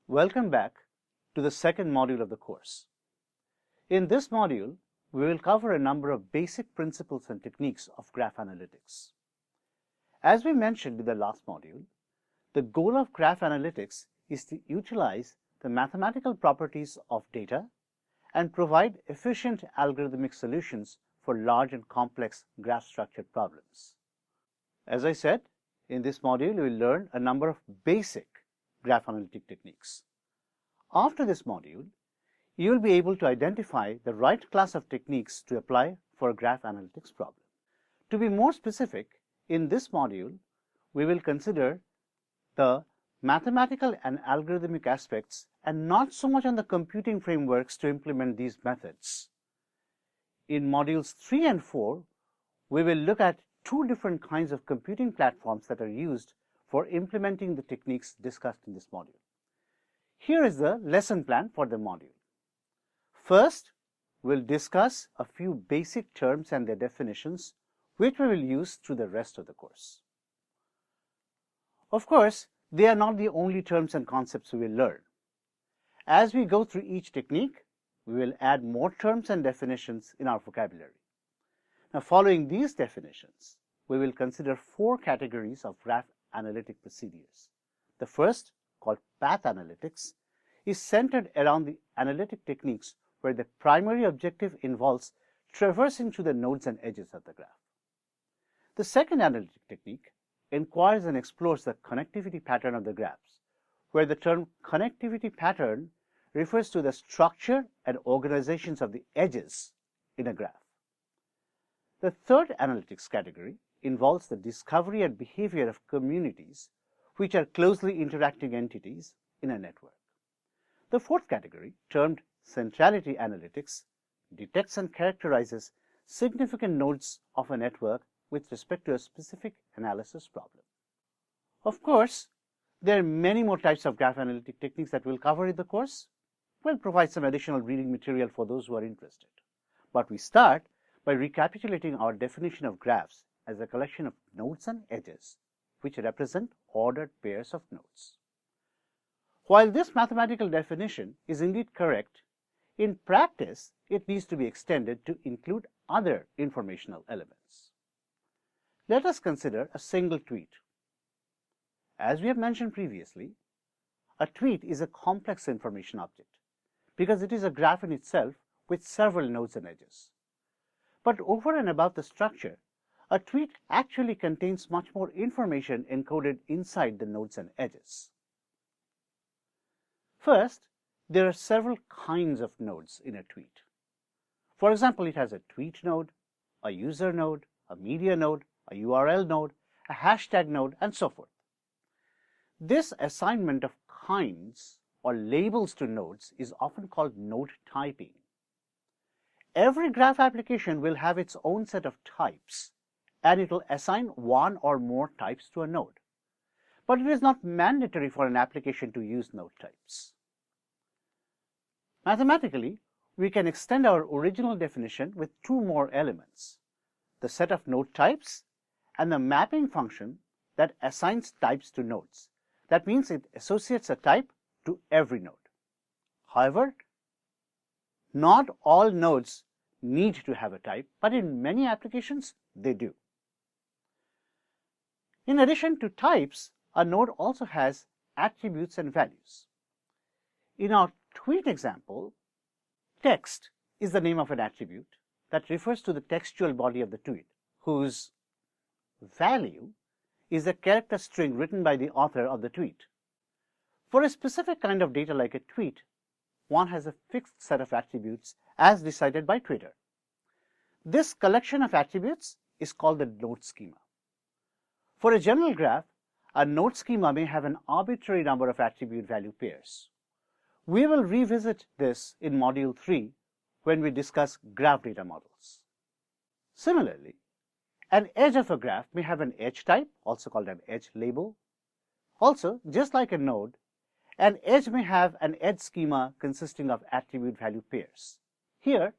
Welcome back to the second module of the course. In this module, we will cover a number of basic principles and techniques of graph analytics. As we mentioned in the last module, the goal of graph analytics is to utilize the mathematical properties of data and provide efficient algorithmic solutions for large and complex graph-structured problems. As I said, in this module, we will learn a number of basic graph analytic techniques. After this module, you will be able to identify the right class of techniques to apply for a graph analytics problem. To be more specific, in this module, we will consider the mathematical and algorithmic aspects and not so much on the computing frameworks to implement these methods. In modules 3 and 4, we will look at two different kinds of computing platforms that are used for implementing the techniques discussed in this module. Here is the lesson plan for the module. First, we'll discuss a few basic terms and their definitions, which we will use through the rest of the course. Of course, they are not the only terms and concepts we will learn. As we go through each technique, we will add more terms and definitions in our vocabulary. Now, following these definitions, we will consider four categories of graph analytic procedures. The first, called path analytics, is centered around the analytic techniques where the primary objective involves traversing through the nodes and edges of the graph. The second analytic technique inquires and explores the connectivity pattern of the graphs, where the term connectivity pattern refers to the structure and organizations of the edges in a graph. The third analytics category involves the discovery and behavior of communities, which are closely interacting entities in a network. The fourth category, termed centrality analytics, detects and characterizes significant nodes of a network with respect to a specific analysis problem. Of course, there are many more types of graph analytic techniques that we'll cover in the course. We'll provide some additional reading material for those who are interested. But we start by recapitulating our definition of graphs as a collection of nodes and edges, which represent ordered pairs of nodes. While this mathematical definition is indeed correct, in practice, it needs to be extended to include other informational elements. Let us consider a single tweet. As we have mentioned previously, a tweet is a complex information object because it is a graph in itself with several nodes and edges. But over and above the structure, a tweet actually contains much more information encoded inside the nodes and edges. First, there are several kinds of nodes in a tweet. For example, it has a tweet node, a user node, a media node, a URL node, a hashtag node, and so forth. This assignment of kinds or labels to nodes is often called node typing. Every graph application will have its own set of types, and it will assign one or more types to a node. But it is not mandatory for an application to use node types. Mathematically, we can extend our original definition with two more elements: the set of node types and the mapping function that assigns types to nodes. That means it associates a type to every node. However, not all nodes need to have a type, but in many applications, they do. In addition to types, a node also has attributes and values. In our tweet example, text is the name of an attribute that refers to the textual body of the tweet, whose value is a character string written by the author of the tweet. For a specific kind of data like a tweet, one has a fixed set of attributes as decided by Twitter. This collection of attributes is called the node schema. For a general graph, a node schema may have an arbitrary number of attribute value pairs. We will revisit this in Module 3 when we discuss graph data models. Similarly, an edge of a graph may have an edge type, also called an edge label. Also, just like a node, an edge may have an edge schema consisting of attribute value pairs. Here,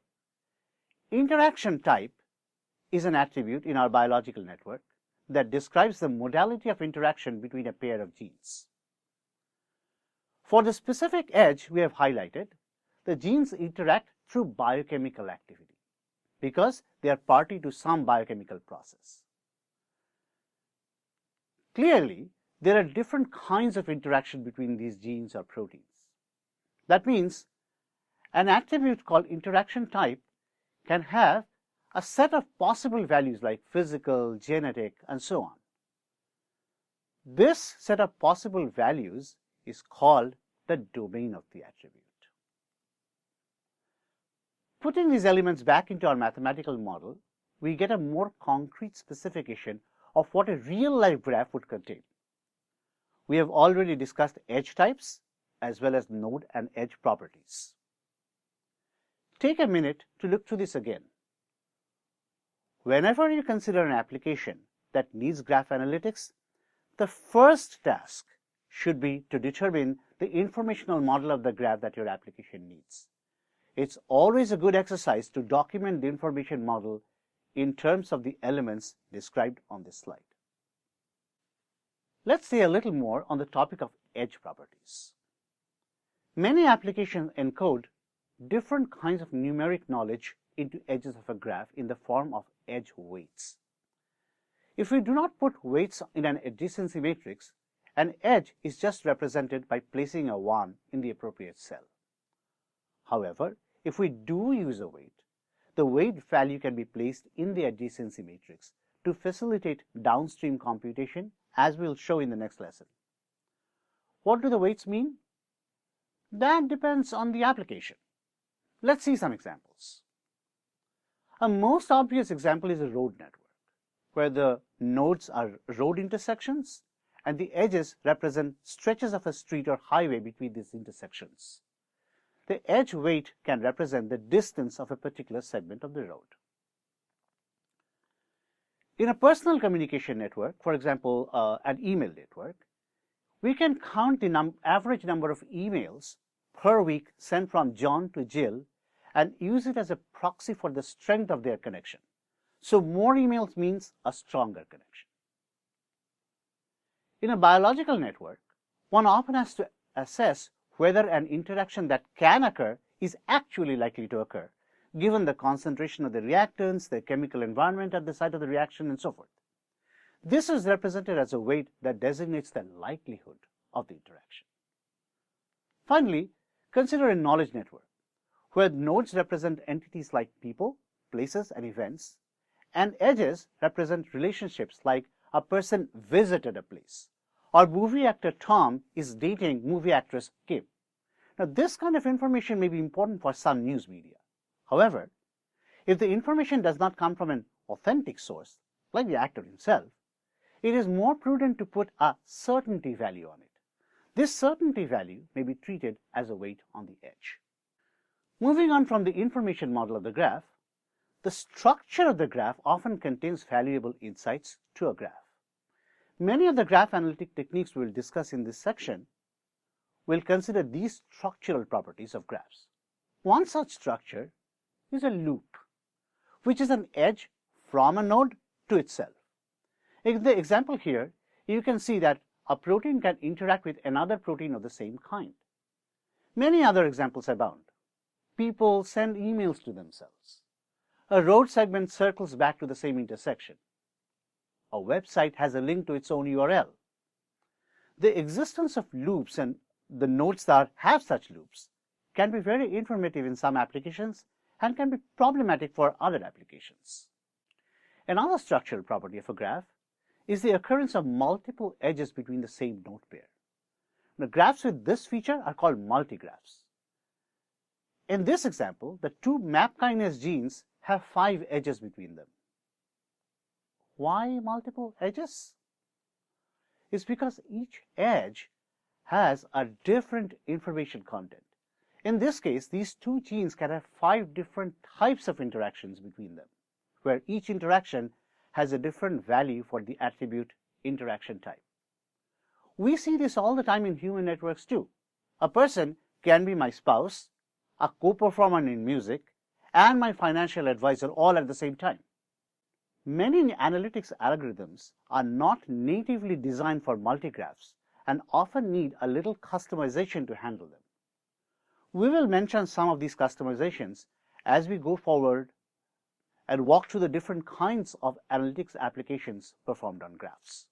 interaction type is an attribute in our biological network that describes the modality of interaction between a pair of genes. For the specific edge we have highlighted, the genes interact through biochemical activity because they are party to some biochemical process. Clearly, there are different kinds of interaction between these genes or proteins. That means an attribute called interaction type can have a set of possible values like physical, genetic, and so on. This set of possible values is called the domain of the attribute. Putting these elements back into our mathematical model, we get a more concrete specification of what a real-life graph would contain. We have already discussed edge types as well as node and edge properties. Take a minute to look through this again. Whenever you consider an application that needs graph analytics, the first task should be to determine the informational model of the graph that your application needs. It's always a good exercise to document the information model in terms of the elements described on this slide. Let's say a little more on the topic of edge properties. Many applications encode different kinds of numeric knowledge into edges of a graph in the form of edge weights. If we do not put weights in an adjacency matrix, an edge is just represented by placing a 1 in the appropriate cell. However, if we do use a weight, the weight value can be placed in the adjacency matrix to facilitate downstream computation, as we'll show in the next lesson. What do the weights mean? That depends on the application. Let's see some examples. A most obvious example is a road network, where the nodes are road intersections and the edges represent stretches of a street or highway between these intersections. The edge weight can represent the distance of a particular segment of the road. In a personal communication network, for example, an email network, we can count the average number of emails per week sent from John to Jill and use it as a proxy for the strength of their connection. So more emails means a stronger connection. In a biological network, one often has to assess whether an interaction that can occur is actually likely to occur, given the concentration of the reactants, the chemical environment at the site of the reaction, and so forth. This is represented as a weight that designates the likelihood of the interaction. Finally, consider a knowledge network, where nodes represent entities like people, places, and events, and edges represent relationships like a person visited a place, or movie actor Tom is dating movie actress Kim. Now, this kind of information may be important for some news media. However, if the information does not come from an authentic source, like the actor himself, it is more prudent to put a certainty value on it. This certainty value may be treated as a weight on the edge. Moving on from the information model of the graph, the structure of the graph often contains valuable insights to a graph. Many of the graph analytic techniques we will discuss in this section will consider these structural properties of graphs. One such structure is a loop, which is an edge from a node to itself. In the example here, you can see that a protein can interact with another protein of the same kind. Many other examples abound. People send emails to themselves. A road segment circles back to the same intersection. A website has a link to its own URL. The existence of loops and the nodes that have such loops can be very informative in some applications and can be problematic for other applications. Another structural property of a graph is the occurrence of multiple edges between the same node pair. The graphs with this feature are called multigraphs. In this example, the two MAP kinase genes have 5 edges between them. Why multiple edges? It's because each edge has a different information content. In this case, these two genes can have 5 different types of interactions between them, where each interaction has a different value for the attribute interaction type. We see this all the time in human networks too. A person can be my spouse, a co-performer in music, and my financial advisor all at the same time. Many analytics algorithms are not natively designed for multigraphs and often need a little customization to handle them. We will mention some of these customizations as we go forward and walk through the different kinds of analytics applications performed on graphs.